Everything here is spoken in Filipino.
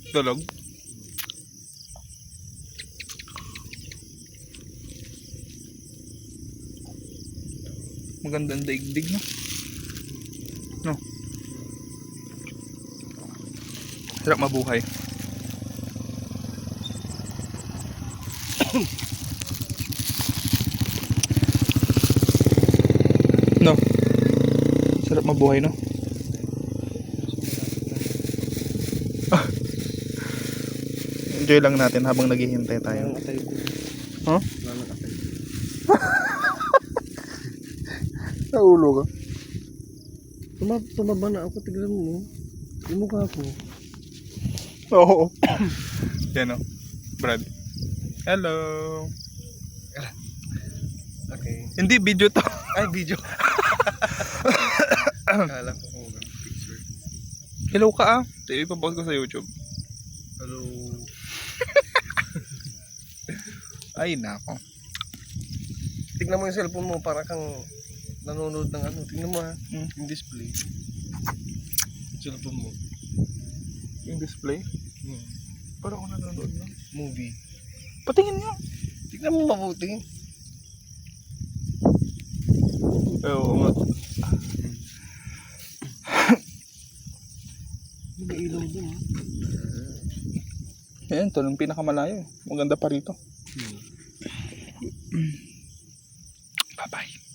Tulog. Magandang daigdig, no? No. Sarap mabuhay. No. Sarap mabuhay, no? Enjoy lang natin habang naghihintay tayo. Huh? Sa ulo ka? Tumaba na ako, tignan mo. Yung mukha ko. Oo. Yan o. Brad. Hello. Okay. Hindi, video to. Ay, video. Kala ko kung picture. Hello ka ah. Ito ipapost ko sa YouTube. Hello. Ay, nako. Tignan mo yung cellphone mo para kang nanonood ng ano. Tignan mo ha. Hmm. Yung display. Cellphone mo. Yung display. Parang ako nanonood na. Movie. Patingin nga. Tignan mo mabuti. Oo nga. May ilaw dun ha. Ayan, ito yung pinakamalayo. Maganda pa rito. Bye-bye.